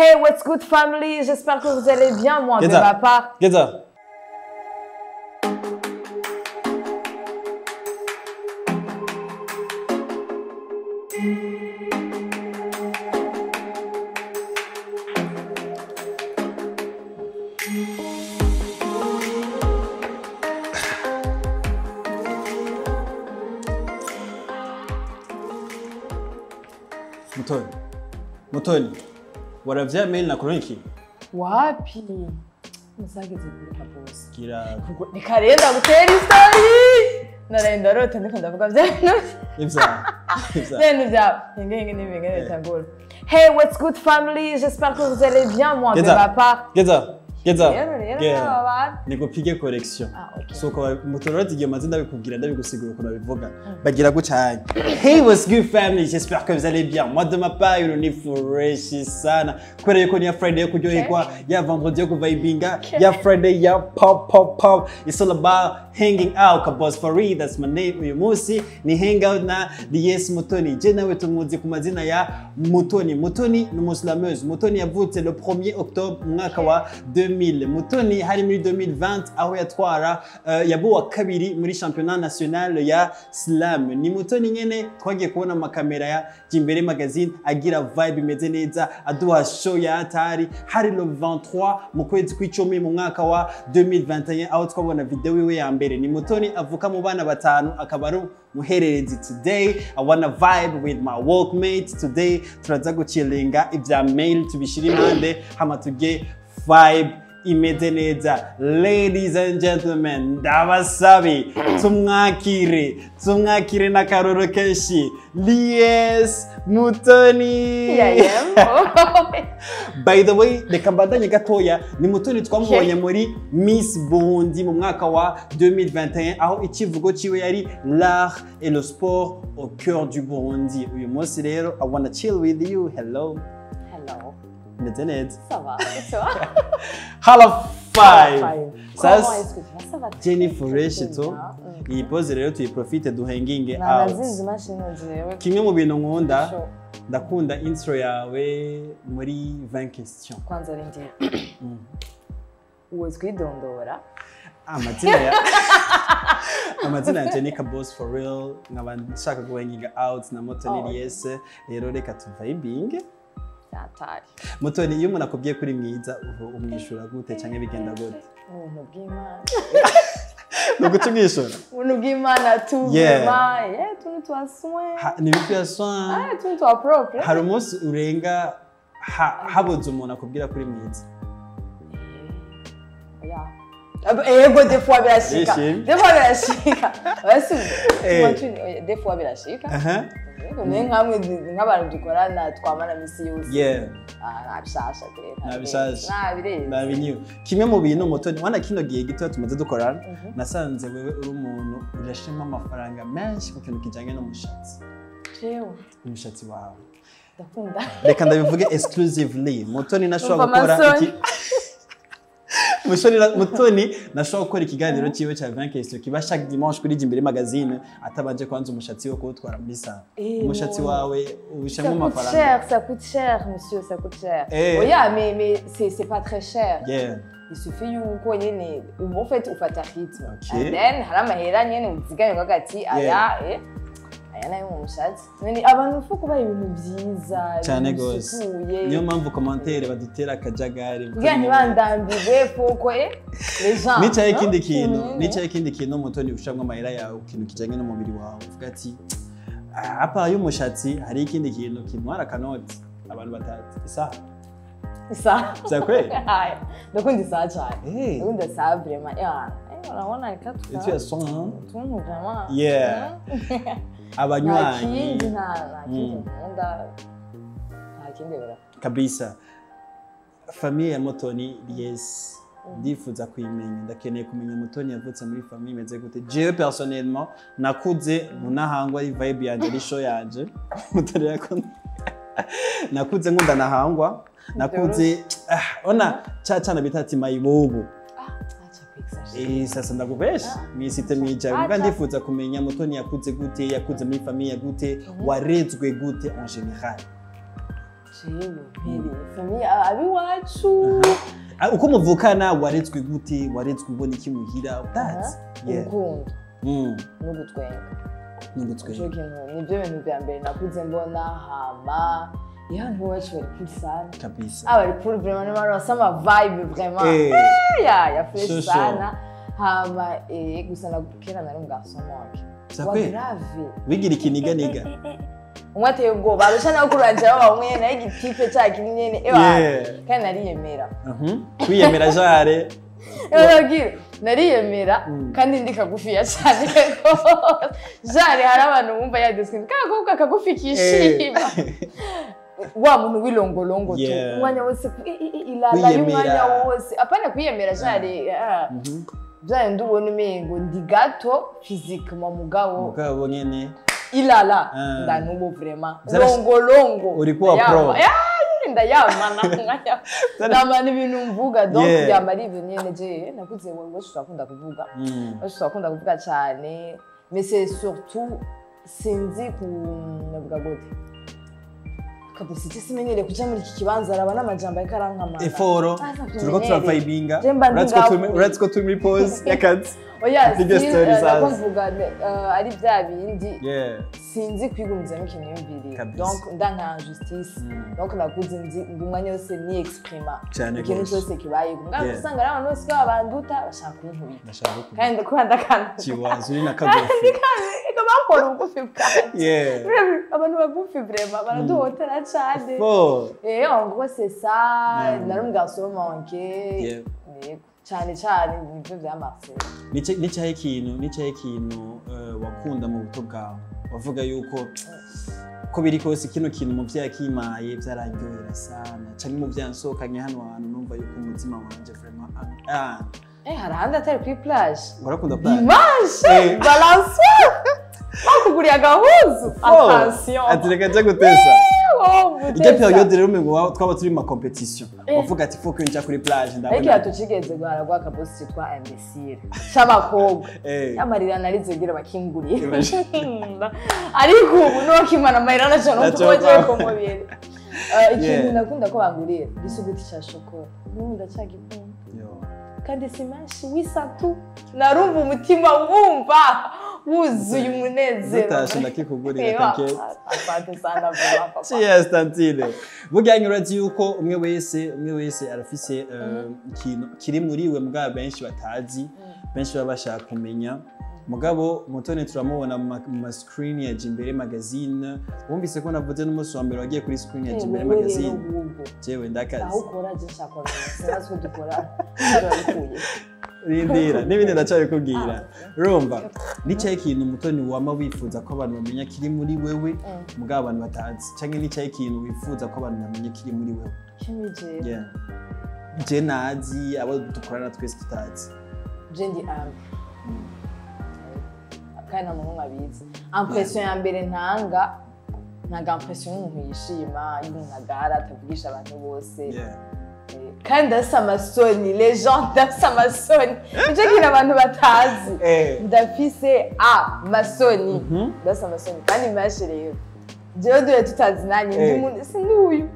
Hey, what's good family? J'espère que vous allez bien, moi de ma part. Get up. Mutoni, waravya mail na kuronki? Wapi? Musageze kuri kabosi. Kira. Nikarenda gutera story. Narenda rota ndiko ndavuga vyano. Ivza. Ngenge n'ibingene tangora. Hey, what's good family? J'espère que vous allez bien, moi de ma part. Get up. Yeah. Nikupige correction. Okay. So kwa mutorati giye mazina bikubwira ndabigusigura uko nabivuga. Bagira gucanye. Hey, what's good family? J'espère que vous allez bien. Moi de ma part, ni fresh sana. Kwere yuko ni ya Friday yo kuryoherwa, ya vendredi yo kuvibinga, ya Friday ya pop. It's all about hanging out. Kabos for real, that's my name. Uyu munsi ni hangout na Liesse Mutoni. Je nawe tumuzi ku mazina ya Mutoni. Mutoni ni muslameuse. Mutoni yavutse le 1er octobre mwaka wa 2000. Mutoni hari muri 2020 aho yatwara yabuwa kabiri muri championnat national ya slam. Ni Mutoni nyene twagiye kubona makamera ya Jimbere magazine agira vibe imeze neza aduha show ya atari hari le 23 mu kwezi kw'icumi mu mwaka wa 2021 aho twabona video yiwe ya mbere. Ni Mutoni avuka mu bana batanu akaba ari muhererezi. Today I wanna vibe with my workmates. Today turaza guchillinga ivya mail tubishira impande hama tuge vibe imeze neza. Ladies and gentlemen, ndabasabi tumwakire na karoro kenshi Liesse Mutoni. By the way, reka mbandanye gatoya, ni Mutoni twamubonye muri Miss Burundi mu mwaka wa 2021 aho ikivugo kiwe yari l'art et le sport au cœur du Burundi. Uyu munsi rero I wanna chill with you. Hello. Ça va, et toi? Hello 5. Comment est-ce que tu vas? Ça va. Jennifer Reshito. Iyi pose rero tuyiprofite duhenginge out. Kimwe mu bintu nkunda, ndakunda intro yawe muri 20 questions. Kwanza rindi. Uwezi kwidondora. Amazina ya Jenica Boss for real. Nkaba nshaka guhenginga out na Mutoni Liesse. Rero reka tuvibinge. Atari. Mutoni, iyo umuntu akubwiye kuri mwiza umwishura gute canke bigenda gute? Ubuntu bw'Imana. Nuguca umwishura? Ubuntu bw'Imana tubima, tuntu twa soin. Ni bitu ya soin. Tuntu twa propre. Hari umunsi urenga habuze umuntu akubwira kuri mwiza? Ego des fois birashika. Des fois birashika. Ni nkamwe nk'abantu dukorana twamana misi yose. Nabishasha rero. Nabinyu. Kimwe mu bintu Mutoni wana kino gihe gito tumaze dukorana nasanze wewe uri umuntu urashima amafaranga menshi ku kintu kijanye no mushatsi. Jewe. Umushatsi wawe. Ndakunda. Reka ndabivuge exclusively. Mutoni nashobora gukora iki? Mutoni nashobora gukora ikiganiro ciwe ca 20 questions kiba chaque dimanche kuri Jimbere magazine atabanje kwanza umushatsi wo kuwutwara muri sala. Umushatsi wawe ubishamo amafaranga. Ça coûte cher monsieur, ça coûte cher. Oya mais c'est pas très cher. Il suffit yuko nyene en fait ufata rythme. And then harama hera nyene uziganye gagati aya nayo umushatsi. Nini abantu fuko baye ibintu byiza. Cyane gose. Niyo mpamvu commentaire badutera akajagari. Kugira bandambige fuko les gens. Nicaye ikindi kintu Mutoni ushamwe amahera yawe ikintu kijanye no mubiri wawe. Uvuga ati apa y'umushatsi hari ikindi kintu kintwara kanoti abantu batatu. Isa. Zakwe? Ndakunda isa cyane. Ndakunda isa vraiment. Urabona ikatu. Itu ya son. Tuntu vraiment. Abanywanyi kabisa. Famille ya Mutoni Liesse ndifuza kuyimenya, ndakeneye kumenya Mutoni yavutse muri famille imeze gute. Jewe personnellement nakuze munahangwa ari vibe yanje ari show yanje. Mutoni yakunda nakuze nkunda nahangwa, nakuze ona cyana bitati mayibobo. Sasa ndakubesha misite mija ubwa ndifuza kumenya Mutoni yakuze gute, yakuze muri famille gute, warezwe gute en général. jewe mpiri famille abiwacu uko muvukana waretswe gute waretswe ubona iki muhira utazi urukundo n'ugutwenga nibyo bintu bya mbere nakuze mbona hama abantu bacu bari kuri sana kabisa bari kuri vraiment barasa ama vibe vraiment ya fresh sana hama gusa nakukera nari umgarçon wake grave wigira ikiniganiga umwateye ubwoba arusha nawe kurangira bamwe nayo igitipe cya kinini kandi nariyemera kwiyemera jare nariyemera kandi ndi kagufiya cyane jare hari abantu bumva yadescribe kaguka kagufi kishima wa muntu wilongolongo tu umwanya wose ilala y'umwanya wose apana kwiyemera jare bya ndubona umengo ndi gato physiquement mugabo nyene ilala ndanubo vraiment longo ulikuwa pro ndayamana mwanya ndamana ibintu mvuga donc byamari ibintu nyene je nakuze wowe ushobora kunda kuvuga cyane mais c'est surtout sinzi kunavuga gute kapasite simenyere kuja muri iki kibanza arabana amajambo y'ikarankamana eforo turiko turavibinga uratsko turi muri pause yakazi oya ndakumvuga ari bya bindi sinzi kwigumizamo ikintu yumviriye donc ndanka justice donc nakuze nzi umwanya wose ni exprima ikintu cyose kibaye ngaba usanga ari abantu bose babanduta bashaka kunkubita kandi kwanda kana kiwazo uri nakagufi bakora ubugufi bwanjye abantu bagufi vraiment baraduhotera cyane en gros c'est ça nari umgarçon manqué cyane nibyo byamarse nicaye ikintu wakunda mu buto bwawe wavuga yuko ko biri kose kino kintu mu vyakimaye byararyohera sana cyane mu byansohokanye hano hantu numva yuko umutima wanje vraiment harahandi atari kuri plage warakunda plage dimanche balance bakuguriye agahuzu attention atireka cyo gutesa ijya periode rero ngo twaba turi mu competition wavuga ati faut que njya kuri plage ndabona ariko yatucigeze guharagwa akabosi twa imbécile cy'abakobwa yamarira narizogira bakinguriye ariko ubu no kimana amarira naco no tukoje ko mubiri ikintu nakunda ko bangurira bisuguti cya shokora nkunda cyagikunda kandi simashi wisatu narumva umutima wumva wuzuye umunezero utashe ndakikugurira take asante sana papa cheers tantine buganye urati yuko umwe wese arafise ikintu kiri muri we mugabo benshi batazi benshi babashaka kumenya mugabo Mutoni turamubona mu screen ya Jimbere magazine wumvise ko navuze n'umunsi wa mbere wagiye kuri screen ya Jimbere magazine jewe ndakazi aho ukora je nshaka sinazwe dukora rindira n'ibindi ndacaye kubwira urumva nicaye ikintu Mutoni wama wifuza ko abantu bamenya kiri muri wewe mugabo abantu batazi canke nicaye ikintu wifuza ko abantu bamenya kiri muri wewe je nazi abo dukorana twese tutazi je ndi kandi nta muntu abizi impression ya mbere ntanga impression y'umuntu yishima y'umuntu agara atavugisha abantu bose kandi ndasa amasoni les gens ndasa amasoni nicyo kintu abantu batazi ndafise amasoni ndasa amasoni kandi menshi rero jewe duhe tutazi nanjye ndi umuntu sinduyu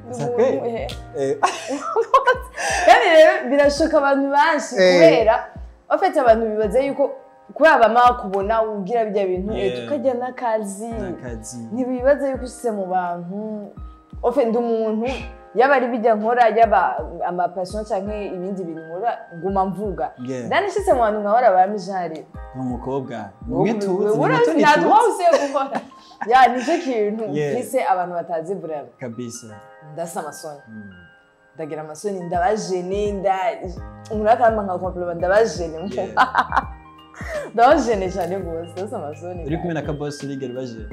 kandi rero birashoka abantu benshi kubera bafite abantu bibaza yuko kubera bama kubona ugira bijya bintu tukajya n'akazi ntibibaza yuko ushyize mu bantu ofenda umuntu yaba ari bijya nkora yaba amapassion cyangwa ibindi bintu nkora nguma mvuga ndanishyize mu bantu nkahora bamijare umukobwa umwe tuzi ntabwo wose gukora ya nicyo kintu mfise abantu batazi vraiment kabisa ndasa amasoni ndagira amasoni ndabajene umuntu akamba nka compliment ndabajene ndabajene cyane rwose ndasa amasoni uri kumwe na kabosi urigera ubajene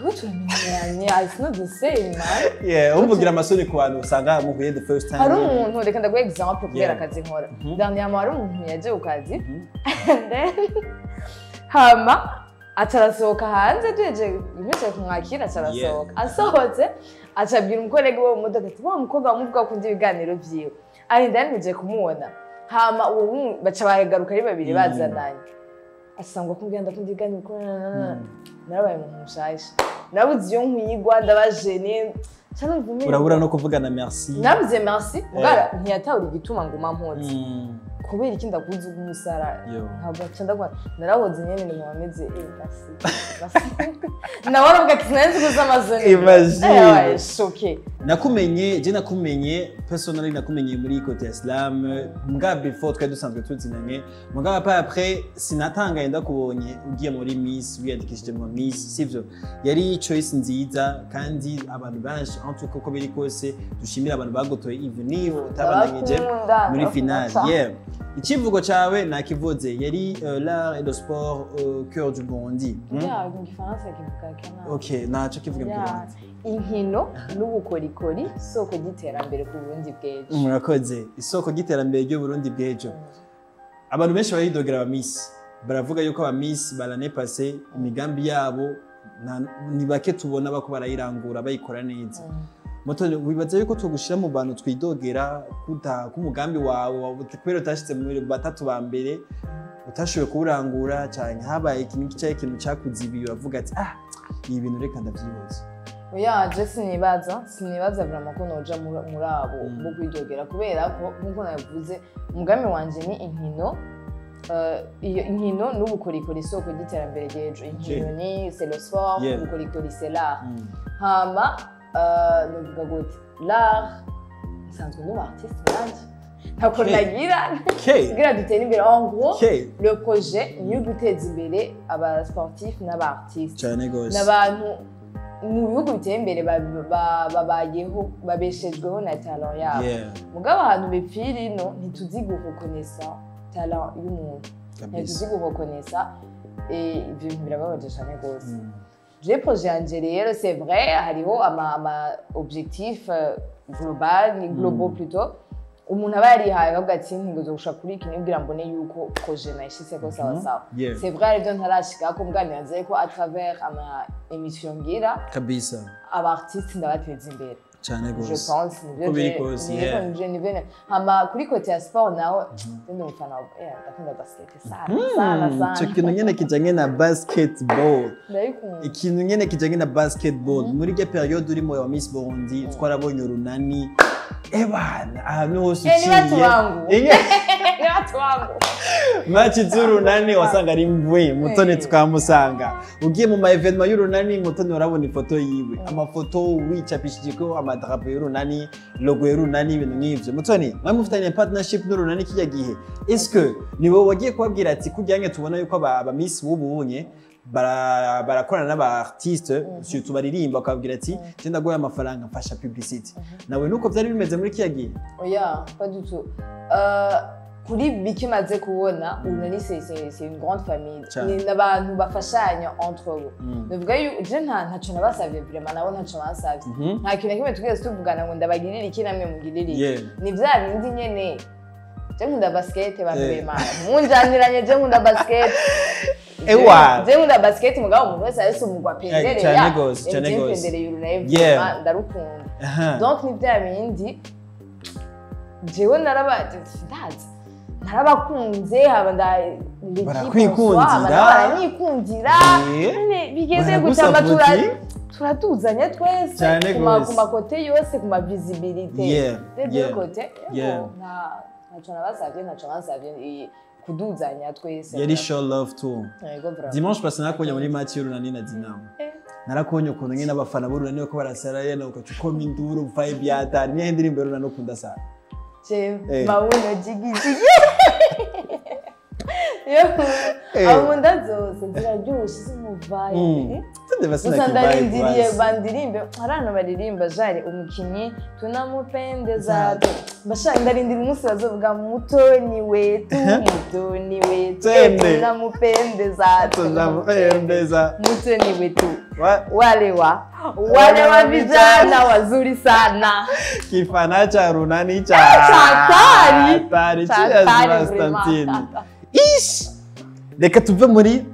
wewe turamenyanye it's not the same man umvugira amasoni ku bantu usanga muhuye the first time hari umuntu reka ndaguha example kubera akazi nkora dernièrement hari umuntu yaje ku kazi and then hama atarasohoka hanze tujeje bimeje kumwakira atarasohoka asohotse acabwira umukorege we mu modoka ati wa mukobwa wamuvuga ko ndi ibiganiro vyiwe ari ndani nije kumubona hama uwo baca bagaruka ari babiri bazananye asangwa kugenda kundiganya ko narabaye mu mushasha nabuze iyo nkwigwa ndabajene urabura no kuvugana merci navuze merci ngara ntiyatawura igituma nguma mpunzi kubera iki ndakuzi umusara ntabwo cyandagwa narahoze nyene ni muhameze merci nawe ngo kinenze kuza amazoni imagine okay nakumenye personally nakumenye muri côté Islam mga before twari dusanzwe tuzinanye mga pa après sinatangaye ndakubonye ugiye muri Miss wiyandikishije mu Miss sivyo yari choice nziza kandi abantu benshi en tout cas ko biri kose dushimira abantu bagotoye even utabandanyeje muri finale ikivugo cyawe nakivuze yari l'art et le sport au cœur du Burundi mu gifaransa kivuga kana okay naco kivuga mu Kirundi inkino n'ubukorikori isoko giterambere ku Burundi bwejo murakoze isoko giterambere ryo Burundi bwejo abantu benshi baridogera aba Miss baravuga yuko aba Miss barane passé imigambi yabo ni bake tubona bako barayirangura bayikora neza Mutoni wibaza yuko tugushira mu bantu twidogera kumugambi wawe kubera utashitse mu batatu ba mbere utashoboye kurangura cyane habaye ikintu cyakuzibiye uravuga ati ibi bintu reka ndavyibaza oya je sinibaza vraiment ko noja muri abo bo kwidogera kubera ko nkuko navuze umugambi wanje ni inkino n'ubukorikori isoko ry'iterambere ryejo inkino ni c'est le sport ubukorikori c'est l'art hama novuga gute l'art nsanzwe ndi artiste nanje ntako nagira kugira dutere imbere en gros le projet ni guteza imbere aba sportif n'aba artiste n'abantu mu bihugu biteye imbere babayeho babeshejweho na talent yabo mugabo ahantu bipfira ino ntituzi gureconnaître talent y'umuntu ntituzi gureconnaître ibintu birababaje cyane rwose j'ai projet yanje rero c'est vrai hariho ama objectif globaux plutôt umuntu aba yarihaye akavuga ati ntigoze gushaka kuri iki nibwira mbone yuko projet nayishitse ko sawa sawa c'est vrai ibyo ntarashika ko mugani yanze ko à travers ama émission ngira kabisa aba artiste ndabateza imbere cyane gose je pense nibyo hama kuri côté ya sport naho ndi umufana ndakunda basket sana cyo kintu nyene kijanye na basketball ikintu nyene kijanye na basketball muri ge periode urimo ya Miss Burundi twarabonye urunani ebana ahantu hose uciye match z'urunani wasanga ari mbwe Mutoni tukamusanga ugiye mu ma evenement y'urunani Mutoni urabona ifoto yiwe amafoto wicapishije ko amadrapo y'urunani logo y'urunani ibintu nk'ivyo Mutoni mwe mufitanye partnership n'urunani kijya gihe est-ce que niwe wagiye kubabwira ati kujyanye tubona yuko aba Miss w'ubunye barakorana n'aba artiste surtout baririmba akabwira ati genda goya amafaranga mfasha publicity nawe nuko byari bimeze muri kiyagiye oya pas du tout kuri bikimaze kubona urunani c'est une grande famille ni n'abantu bafashanya entre eux bivuga je ntaco nabasavye vraiment nabo ntaco basavye nta kintu kimwe tugeze tuvugana ngo ndabagirira iki namwe mugiririye ni vya bindi nyene je nkunda basket bapema munjaniranye je nkunda basket ewa je nkunda basket mugabo umuntu wese arese umugwa pendere ya pendere y'urunani ndarukunda donc ni vya bindi jewe narabakunze haba baranyikundira bigeze gutamba turatuzanya twese ku makote yose ku ma visibilité de côté ntaco nabasavye kuduzanya twese yari show love too dimanche passé nakonya muri match y'urunani na Dinamo narakonye ukuntu nyine abafana b'urunani bako barasara yena ukacukoma induru mfaye byatari niyo ndirimbo y'urunani ukunda sana mauno jigijigi abunda zose ziraryoshe z'umuvayi gusa ndarindiriye bandirimbe harano baririmba jari umukinyi tunamupendeza bashaka ndarindira umunsi bazovuga Mutoni wetu tunamupendeza Mutoni wetu wale wa vijana wazuri sana kifana cha runani cha tari ish reka tuve muri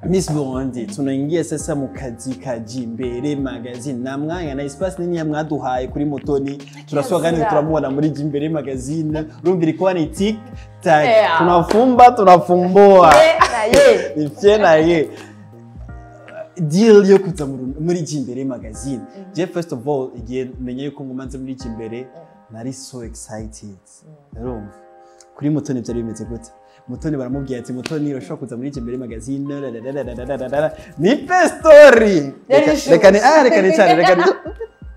Miss Burundi tunaingia sasa mu kazi mbere magazine na mwanya na espace nini mwaduhaye kuri Mutoni turaswa gani turamubona muri Jimbere magazine urumvira ko ni tic tac tunafumba tunafumboa ifye na ye deal yo kuza muri Jimbere magazine. Je first of all igihe menye yuko ngumanze muri Jimbere nari so excited. Urumva kuri Mutoni byari bimeze gute? Mutoni baramubwiye ati Mutoni urashobora kuza muri Jimbere magazine ni story.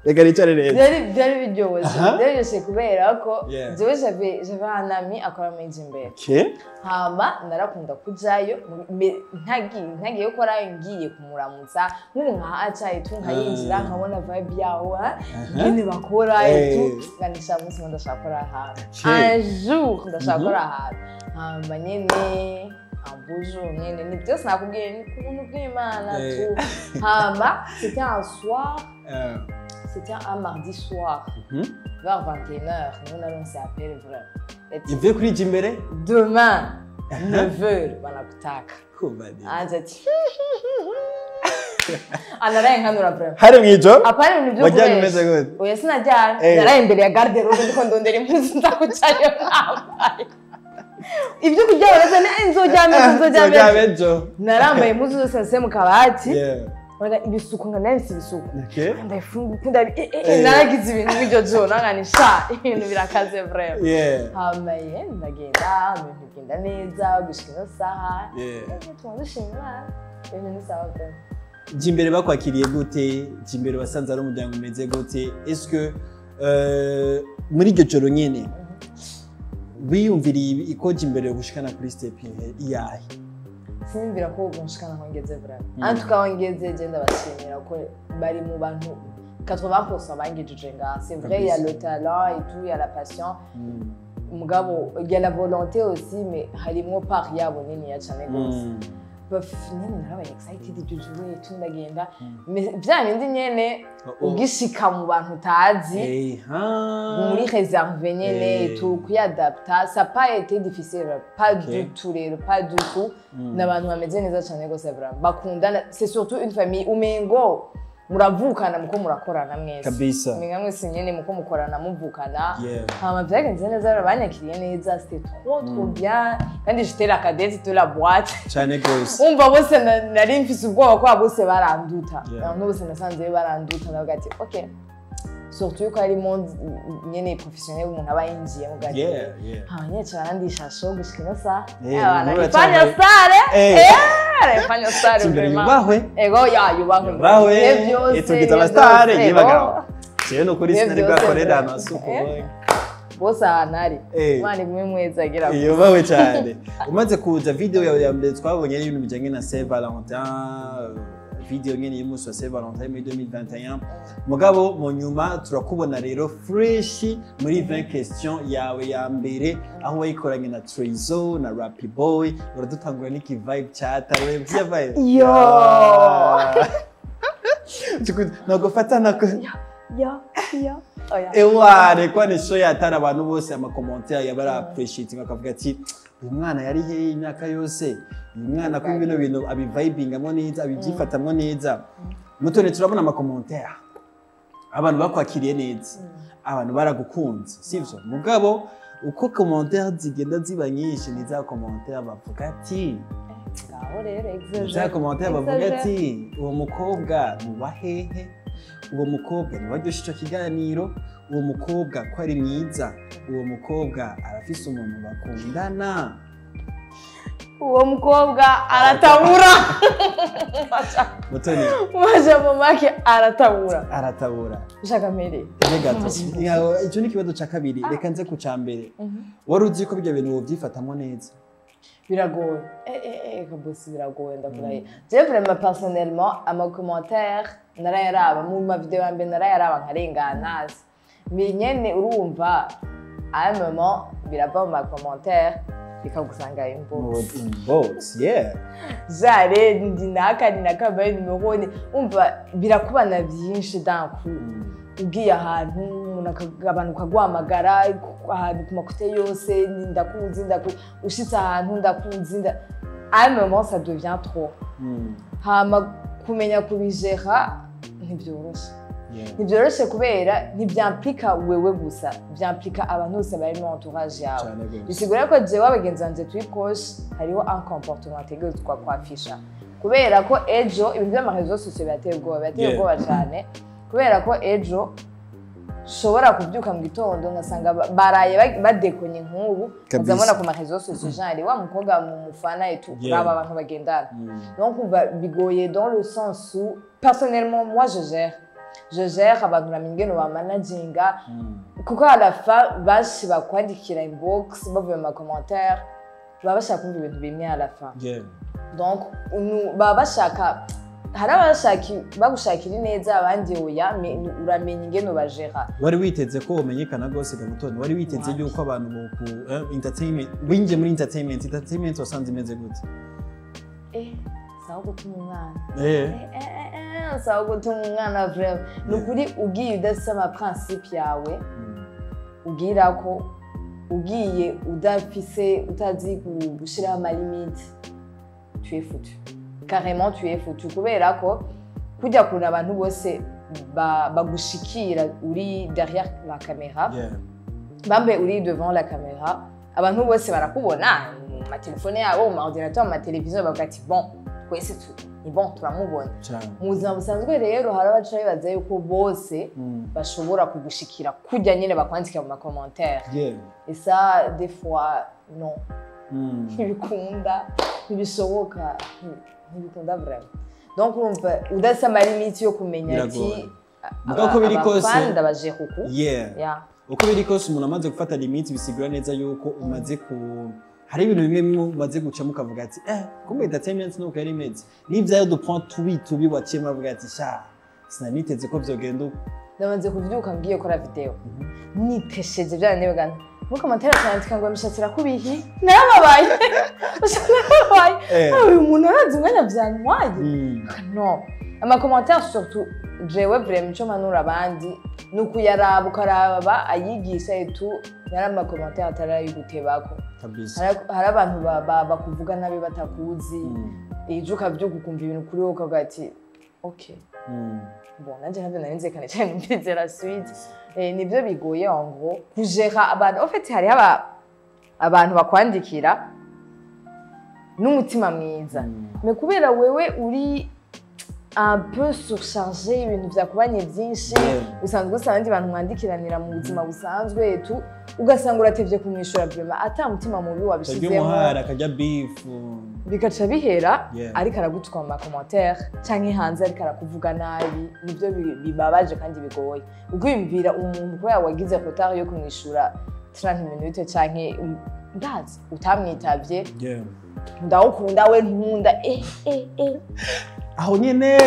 Reka nicare neza. Byari biryoshye kubera ko jewe j'avais un ami akora muri Jimbere. Okay. Hama narakunda kujayo ntagiye gukora ngiye kumuramutsa nk'ubu nka acaye tu nkayinjira nkabona vibe yawo nyine bakora nganisha munsi ndashaka gukora ahantu un jour ndashaka gukora ahantu hama nyine ambujo nyine ni byose nakubwiye ni kubuntu bw'Imana tu hama c'était un soir c'était un mardi soir vers 21h nous allons s'appeler vraiment il veut kuri Jimbere demain 9h banakutaka ati anarenganura vraiment hari mwijo apari ibintu byo wajyanye umeze gute oya sinajyana naraye imbere ya garde robe ndiko ndondera impuzu ndakucayo nambaye ibyo kurya baraza nzojyame ejo narambaye impuzu zose nse mu kabati ibisuku nkanansi ibisuku ndayifunga naragize ibintu bijyo jo nanganisha ibintu birakaze vraiment hamaye ndagenda bigenda neza gushika no saha twandishimira ibintu ni sawa vraiment Jimbere bakwakiriye gute Jimbere basanze ari umuryango umeze gute est-ce que muri iryo joro nyene biyumviriye iko Jimbere gushikana kuri step iyahe simbira ko gushikana hongeze vraiment en tout cas hongeze je ndabashimira ko bari mu bantu 80% bangijije nga c'est vrai il y a le talent et tout il y a la passion mugabo il y a la volonté aussi mais harimo part yabo nini ya cyane gose nyene narabaye excited ijujuwe tundagenda bya bindi nyene ugishika mu bantu utazi muri réserve nyene tu kuyadapta ça pas été difficile pas du tout pas du tout n'abantu bameze neza cyane gose vraiment bakundana c'est surtout une famille umengo muravukana muko murakorana mwese kabisa minga mwese nyene muko mukorana muvukana hama byagenze neza banyakiriye neza c'était trop bien kandi j'étais la cadette de la boîte cyane gose umva bose nari mfise ubwoba ko bose baranduta no bose nasanze baranduta nagati okay surtout ko ari monde nyene professionnel umuntu aba yinjiye mu gati nyine cyarandisha show gushika sa fanya sare fanya sare vraiment ego yubahwe yubahwe etugiza abastare yibagaho cyo no kuri sinari bwakorera amasuko bose ahanari mwana imwe mweza agira yubahwe cyane umaze kuza video yawe ya mbere twabonye ibintu bijanye na Saint Valentin video nyene y'umunsi wa Saint Valentin muri 2021 mugabo mu nyuma turakubona rero fresh muri 20 questions yawe ya mbere aho wayikoranye na Trezo na Rappy Boy uradutangura n'iki vibe chat awe vya vibe nagufata nako eware kwa ni show yatara abantu bose ama commentaire yabara appreciating akavuga ati uyu mwana yari he imyaka yose uyu mwana ko ibintu bintu abi vibingamo neza abivyifatamwo neza Mutoni turabona ama commentaire abantu bakwakiriye neza abantu baragukunze sivyo mugabo uko commentaire zigenda ziba nyinshi niza commentaire bavuga ati ngaho rero exagere commentaire bavuga ati uwo mukobwa muba hehe uwo mukobwa niwaryoshye ico kiganiro uwo mukobwa ko ari mwiza uwo mukobwa arafise umuntu bakundana uwo mukobwa aratabura Mutoni maje mamake aratabura ushaka mere negato icyo ni kibazo ca kabiri reka nze ku ca mbere wari uzi ko ibyo bintu wovyifatamwo neza biragoye kabose biragoye ndakuraye je vraiment personnellement ama commentaire narayaraba mu ma video ambe narayaraba nkarengana nyene urumva à un moment birava mu commentaire bikagusanga inbox zare ndinaka bayi numero umva birakubana byinshi danku ugiye ahantu abantu kagwamagara ahantu ku makote yose ndakuzi ushitse ahantu ndakuzi à un moment ça devient trop hama kumenya kubijera ntibyoroshe kubera ntibyamplika wewe gusa byamplika abantu bose bari mu entourage yawe bisigura ko jewe abagenzi banje turi proche hariho un comportement ategerezwa kwafisha kubera ko ejo ibintu by'amarezo sosiyo birateye ubwoba cyane kubera ko ejo ushobora kubyuka mu gitondo ngasanga baraye badekonye nk'ubu uzabona ku marezo sosiyo genre wa mukobwa mu mufana etu uraba abantu bagendana donc bigoye dans le sens où personnellement moi je gère abantu bamenye no bamanaginga kuko à la fin bashi bakwandikira inbox bavuye mu commentaire baba bashaka kumva ibintu bimwe à la fin donc baba bashaka hari abashaki bagushakira neza abandi oya uramenye ingeno bajera wari witeze ko umenyekana gose ga Mutoni wari witeze yuko abantu ku entertainment winje muri entertainment wasanze imeze gute sawa gutuma umwana sawa gutuma umwana vraiment nukuri ugiye udasaba principe yawe ugira ko ugiye udafise utazi gushira ama limite tu es foutu carrément tu es foutu kubera ko kujya kuna abantu bose bagushikira uri derrière la caméra bambe uri devant la caméra abantu bose barakubona ma telefone yabo ma ordinateur ma television bagati bon kwese ni bon turamubona mu buzima busanzwe rero hari abaca bibaza yuko bose bashobora kugushikira kujya nyine bakwandika mu commentaire et ça des fois non ntibikunda ntibishoboka ntibikunda vraiment donc urumva udasama limite yo kumenya ati uko biri kose ndabaje kuku uko biri kose umuntu amaze gufata limite bisigura neza yuko umaze ku hari ibintu bimwe umaze guca mukavuga ati kumbe entertainment nuko yari imeze n'ibyayo du point tubi waciye mavuga ati sha sinaniteze ko vyogenda ndamaze kuvyuka ngiye kora video nitesheje byanebegana muko mantera cyandika ngo mishatira kubihi narababaye uyu muntu arazi umwanya byantwaye no ama commentaires surtout jewe vraiment cyo manura abandi nuko yaraba ukaraba ayigisha etu nari ama commentaires atarayigutebako hari abantu bakuvuga nabi batakuzi ejo ukavyuka ukumva ibintu kuri wowe ukavuga ati okay bon nanje ntabyo narinze canecane mbize la suite nibyo bigoye ngo kujera abantu en fait hari abantu bakwandikira n'umutima mwiza mais kubera wewe uri un peu surchargé ibintu byakubanye byinshi usanzwe usanga abantu mwandikiranira mu buzima busanzwe etu ugasanga uratevye kumwishura vraiment ata mutima mubi wabishizemo muhara kajya beef bikaca bihera ariko aragutwa mu commentaire canke hanze ariko arakuvuga nabi nibyo bibabaje kandi bigoye ugwimvira umuntu ko yawagize retard yo kumwishura 30 minutes canke ndazi utamwitavye ndawukunda we nkunda aho nyene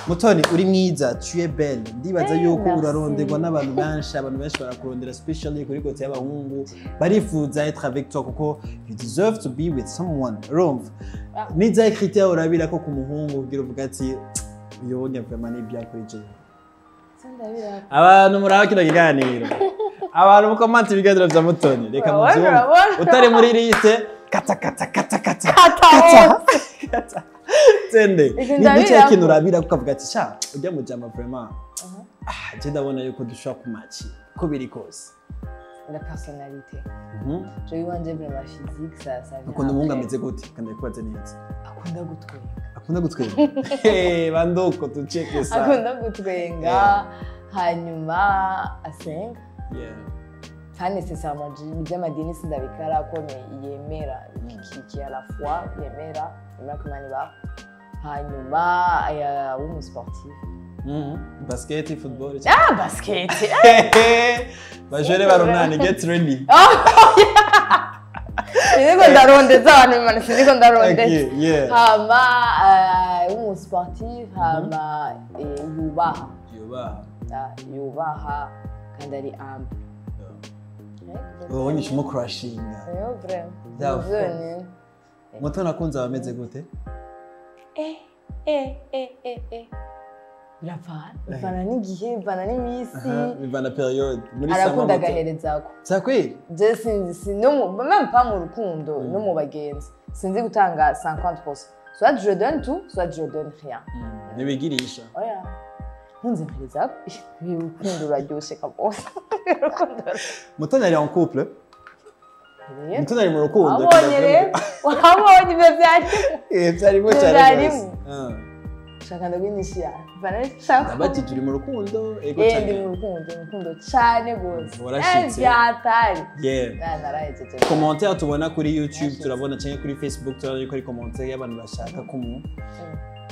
Mutoni uri mwiza tu es belle ndibaza yuko uraronderwa n'abantu benshi barakurondera especially kuri kote y'abahungu barifuza être avec toi kuko you deserve to be with someone rumva niza critère urabira ko ku muhungu ugira uvuga ati yonya vraiment ni bien kuri je abantu muraho kino kiganiro abantu mukomante ibiganiro vya Mutoni reka muzumve utari muri liste kata Tende ni cyane urabira kukavuga ati sha ujya mu jama vraiment je ndabona yuko dushaka kumachi ko biri kose la personnalité je yibanje vraiment physique ça akunda umuhungu ameze gute kandi kwaze neza akunda gutwenga bandoko tucheke sana akunda gutwenga hanyuma asenga kandi nécessairement by'amadini sindabikara ko yemera iki à la fois yemera imana ba hanyuma aya umusportif basket football basket bajere barunani get ready niko ndarondeza abantu imana siniko ndarondeza hama umusportif hama yubaha kandi ari ambe ubonye ishimo crashinga vraiment Mutoni akunze abameze gute bivana n'igihe bivana n'imisi bivana periode muri sama arakunda agaherezako sakwe je sinzi même pas mu rukundo no mu bagenzi sinzi gutanga 50% soit je donne tout soit je donne rien nibigirisha oya nkunze mperezako urukundo ruraryoshe kabose Mutoni ari en couple Mutoni ari mu rukundo wabonye ibyo byarimo byarimo cyane shaka ndagwinisha shaka abati turi mu rukundo ego cyane mu rukundo cyane gose byatari narahejeje commentaire tubona kuri YouTube turabona cyane kuri Facebook turabona ko ari commentaire y'abantu bashaka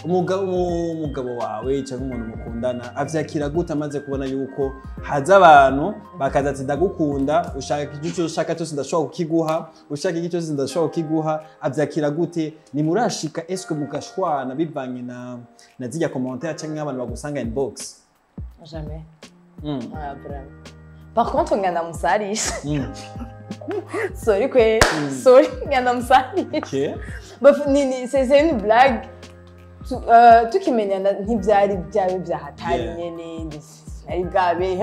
umugabo wawe cyangwa umuntu mukundana avyakira gute amaze kubona yuko haza abantu bakaza ati ndagukunda ushaka icyo ushaka cyose ndashobora kukiguha ushaka icyo cyose ndashobora kukiguha avyakira gute ni murashika est-ce que mukashwana bivanye na zijya commentaire cyangwa abantu bagusanga inbox jamais vraiment par contre ngana musarisha sorry kwe sorry ngana musarisha OK c'est une blague tukimenyana ntibyari byawe byahatari nyene ari bwabe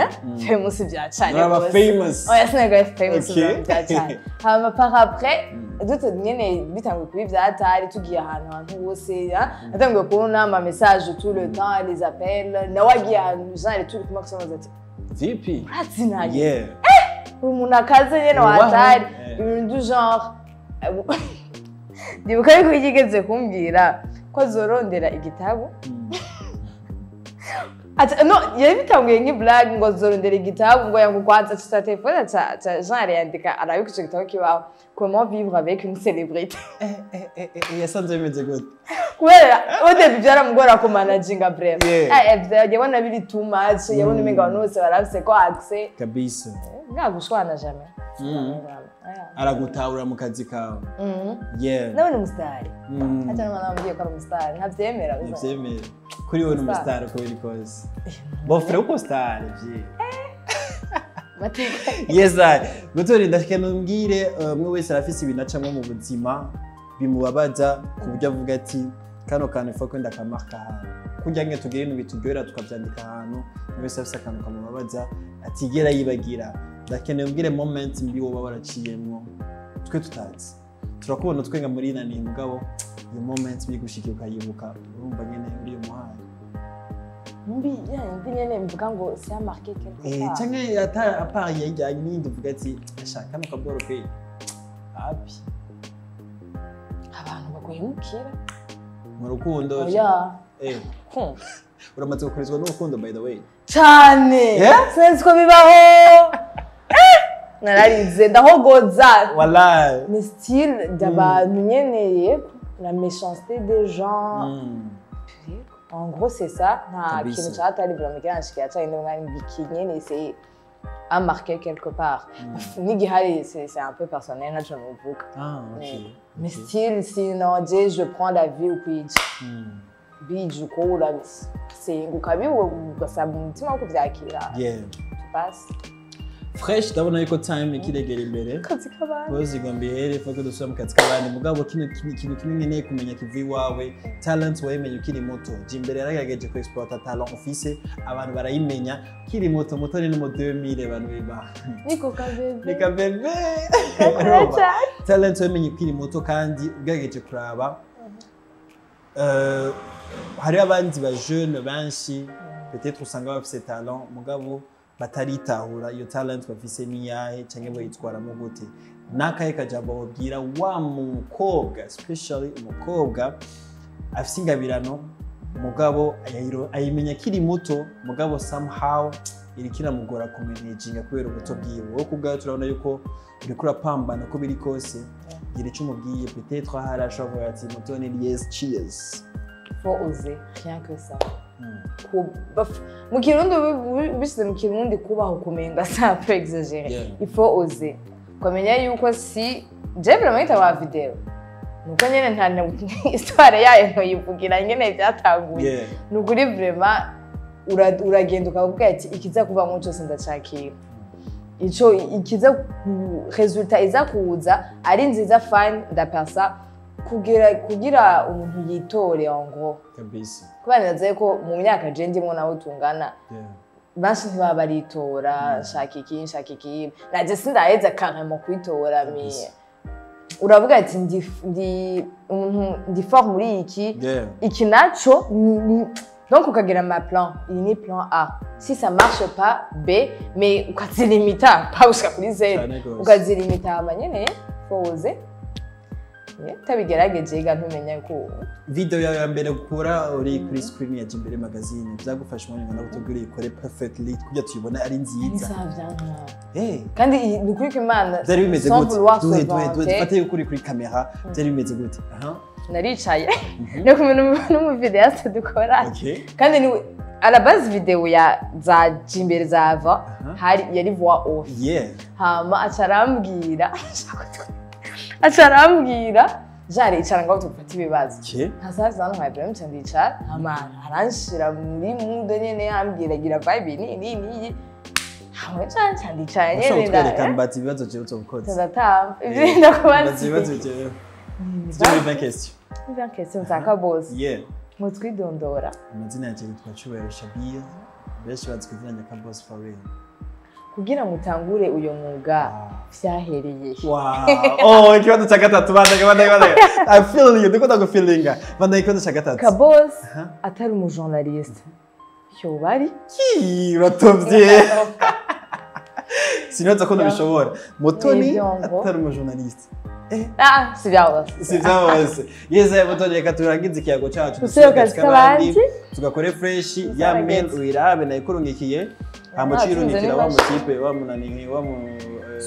famous byacane famous oya sinaga famous byacane hama par après dute nyene bitangwe kuri byatari tugiye ahantu hose atangwe kubona ama message tout le temps les appels nawagiye ahantu genre turi kuma kusoma ati VP atinaye umuntu akaze nyene watari ibintu du genre ndibuka yuko yigeze kumbwira ko azorondera igitabo no yari bitanguye nk'iblag ngo azorondera igitabo ngo yangukwanza sa telefone ca genre yandika arabika ico gitabo kibaho comment vivre avec une célébrité yasanze bimeze gute kubera ode byaramugora ko managinga bref yabona biri too much yabona imenga nose barafise ko access kabisa ngagushwana jamais aragutahura mu kazi kawe nawe ni umusitari ati n'umwana wambwiye ko ari umusitari ntabyemera kuri wowe ni umusitari uko biri kose bofure uko sitari yes Mutoni ndashaka numbwire umwe wese arafise ibintu acamwe mu buzima bimubabaza ku buryo avuga ati kano kantu ifa ko ndakamarka ahantu kurya nke tugire ibintu bituryohera tukavyandika ahantu wese afise akantu kamubabaza atigera yibagira ndakeneye umbwire moment mbi woba waraciyemwo twe tutazi turakubona twenga muri nani mugabo iyo moment mbi gushikira ukayibuka urumva nyene uri umuhaye mbi nyene mvuga ngo c'est marqué quelque part canke ata apart yajyanye n'indi uvuga ati ashaka no kaboro pe happy abantu baguhemukira mu rukundo uramaze kurizwa n'urukundo by the way cyane sinzi ko bibaho nararize ndahogoza wallahi mais style d'abantu nyene la méchanceté des gens en gros c'est ça nta kintu cyatari vraiment kiranshikira cyane n'umwanya bikinyene c'est à marquer quelque part n'igihari c'est un peu personnel naco nuvuga mais style sinon je prends la vie au pitch biju ko urabise senguka biwo ugasaba umutima wo kuvyakira passe fresh ndabona yuko time ikiregera imbere kazi kabandi bozi gombe here foko dusura mu kazi kabandi mugabo kintu kimwe nkeneye kumenya kivi wawe talent wamenye ukiri muto jimbere yaragerageje ku exploiter talent office abantu barayimenya kiri muto Mutoni no mu 2000 abantu biba niko kabebe talent wamenye ukiri muto kandi ugerageje kuraba hari abandi ba jeune benshi peut-être usanga bafise talent mugabo bataritahura iyo talent bafise niyahe canke bayitwaramo gute nakaye kajambo babwira wa mukobwa especially umukobwa afise ingabirano mugabo ayimenya kiri muto mugabo somehow irikira mugora kumeneginga kubera ubuto bwiwe wo kubwa turabona yuko uriko urapambana ko biri kose gira ico umubwiye peut-être harashobora ati Mutoni Liesse cheers faut oser rien que ça mu kirundi bishyize mu kirundi kubaho kumenga ça peut exagérer il faut oser kumenya yuko si je vraiment itaba video nuko nyene nta histoire yayo ntoyivugira nyene byatanguye nukuri vraiment uragenda ukavuga ati ikiza kuva mu cyose ndacakira ico ikiza resultat iza kuza ari nziza fan ndapasa kugira umuntu yitore ngo kabisa kubanaze ko mu myaka je ndimo naho tungana basi ntibaba baritora shaka iki naje sindaheza carrément kwitora mi uravuga ati ndi fort muri iki naco donc ukagira ma plan il ni plan A si ça marche pas B mais ukazilimita pas jusqu'à kuri Z ukazilimita amanyene faut oser Tabigerageje ga ntumenya ko video yawe ya mbere gukora uri kuri screen ya Jimbere magazine byagufasha umwanya ngo nabutubwire ikore perfectly kujya tuyibona ari nziza kandi nukuri ko Imana byari bimeze gute dufate yuko uri kuri kamera byari bimeze gute naricaye no kumena n'umuvideaste dukora kandi ni à la base video ya za Jimbere zava hari yari voix off hama acarambwira jari icara ngo tufate ibibazo ntazaza hano nkabira mcandicara hama aranshira muri mude nyene yambwira gira vibe ni hamwe candicara nyene nda mbati ibibazo cyo utokoze tazatamba ibyo ndakubaza ibibazo cyo c'est une question nzaka boss mutwidondora amazina yaje yitwa Kiwe Shabir benshi bazikuzanya ka boss for real kugira mutangure uyo mwuga vyahereye ikibazo cya gatatu banda I feel you ndikunda go feelinga banda ikibazo cya gatatu ka boss atari umu journaliste cyo bari uratovye sinotsa ko nabishobora Mutoni atari umu journaliste si byawose yeze Mutoni reka turangize ikiyago cyacu dusubire tugakore fresh ya mail wirabe na ikurungikiye amacirungira wa mutipe wa munani wa mu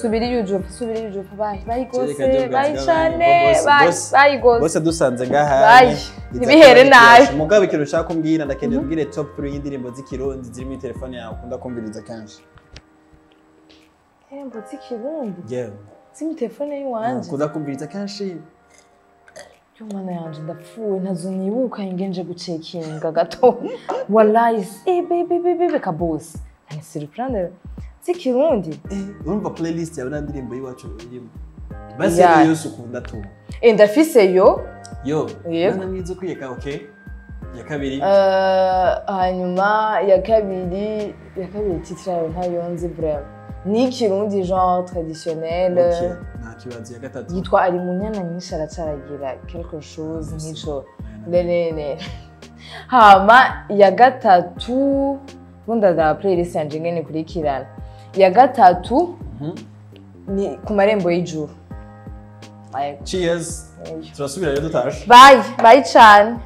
subiri yujufu bayi gose bayi cyane bayi gose bose dusanze ngaha nibihere nabi mugabo ikintu ushaka kumbwira ndakeneye ubwire top 3 y'indirimbo z'ikirundi ziri muri telefone yawe ukunda kumviriza kanshi indirimbo z'ikirundi ziri muri telefone yiwanje ukunda kumviriza kanshi Mana yanje ndapfuwe ntazo nibuka ingenje gucekinga gato wallahi baby kabosi ni surprendre z'ikirundi urumva playlist yawe n'indirimbo yiwacu irimo basi yose ukunda tu ndafise yo nana mwizo kwiyeka ya kabiri hanyuma ya kabiri titre yawe ntayonzi vraiment ni kirundi genre traditionnel na kibazo ya gatatu yitwa ari munyana nyinshi aracaragira quelque chose nk'ico lelele hama ya gatatu bunda da playlist yanje ngene kurikirana ya gatatu ni ku marembo y'ijuru cheers turasubira rero dutashe bye cyane